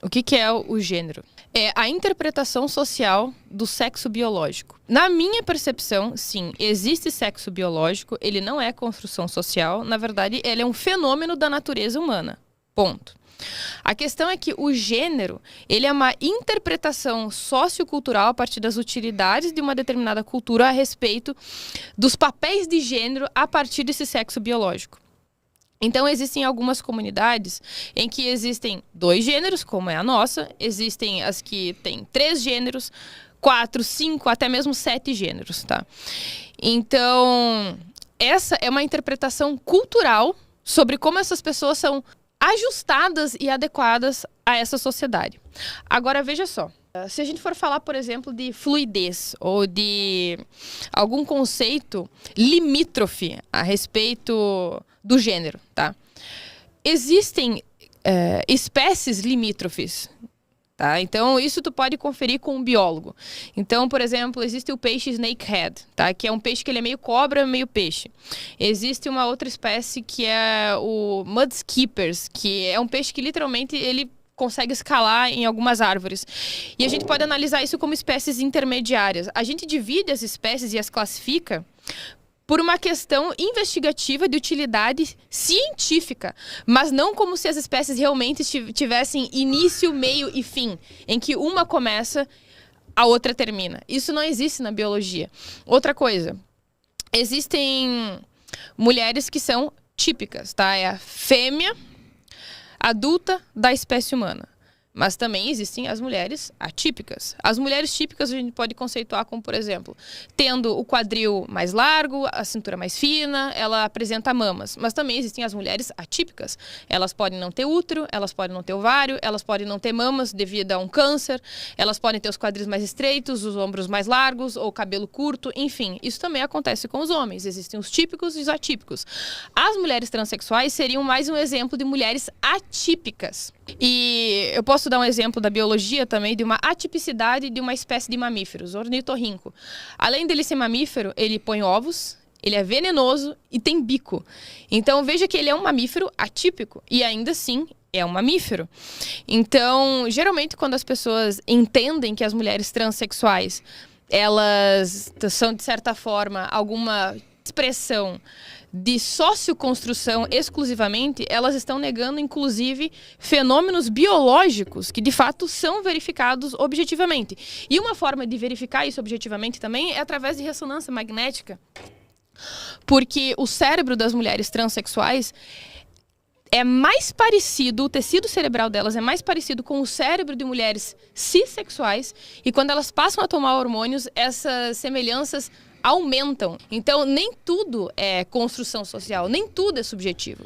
O que é o gênero? É a interpretação social do sexo biológico. Na minha percepção, sim, existe sexo biológico, ele não é construção social, na verdade, ele é um fenômeno da natureza humana. Ponto. A questão é que o gênero, ele é uma interpretação sociocultural a partir das utilidades de uma determinada cultura a respeito dos papéis de gênero a partir desse sexo biológico. Então, existem algumas comunidades em que existem 2 gêneros, como é a nossa, existem as que têm 3 gêneros, 4, 5, até mesmo 7 gêneros, tá? Então, essa é uma interpretação cultural sobre como essas pessoas são ajustadas e adequadas a essa sociedade. Agora, veja só. Se a gente for falar, por exemplo, de fluidez ou de algum conceito limítrofe a respeito do gênero, tá? Existem espécies limítrofes, tá? Então, isso tu pode conferir com um biólogo. Então, por exemplo, existe o peixe snakehead, tá? Que é um peixe que ele é meio cobra, meio peixe. Existe uma outra espécie que é o mudskippers, que é um peixe que literalmente ele consegue escalar em algumas árvores. E a gente pode analisar isso como espécies intermediárias. A gente divide as espécies e as classifica por uma questão investigativa de utilidade científica, mas não como se as espécies realmente tivessem início, meio e fim, em que uma começa, a outra termina. Isso não existe na biologia. Outra coisa, existem mulheres que são típicas, tá? É a fêmea adulta da espécie humana. Mas também existem as mulheres atípicas. As mulheres típicas a gente pode conceituar como, por exemplo, tendo o quadril mais largo, a cintura mais fina, ela apresenta mamas. Mas também existem as mulheres atípicas. Elas podem não ter útero, elas podem não ter ovário, elas podem não ter mamas devido a um câncer, elas podem ter os quadris mais estreitos, os ombros mais largos, ou cabelo curto, enfim. Isso também acontece com os homens. Existem os típicos e os atípicos. As mulheres transexuais seriam mais um exemplo de mulheres atípicas. E eu posso dar um exemplo da biologia também de uma atipicidade de uma espécie de mamíferos, ornitorrinco. Além dele ser mamífero, ele põe ovos, ele é venenoso e tem bico. Então veja que ele é um mamífero atípico e ainda assim é um mamífero. Então, geralmente quando as pessoas entendem que as mulheres transexuais, elas são de certa forma alguma expressão de socioconstrução exclusivamente, elas estão negando, inclusive, fenômenos biológicos que, de fato, são verificados objetivamente. E uma forma de verificar isso objetivamente também é através de ressonância magnética. Porque o cérebro das mulheres transexuais é mais parecido, o tecido cerebral delas é mais parecido com o cérebro de mulheres cissexuais, e quando elas passam a tomar hormônios, essas semelhanças aumentam. Então, nem tudo é construção social, nem tudo é subjetivo.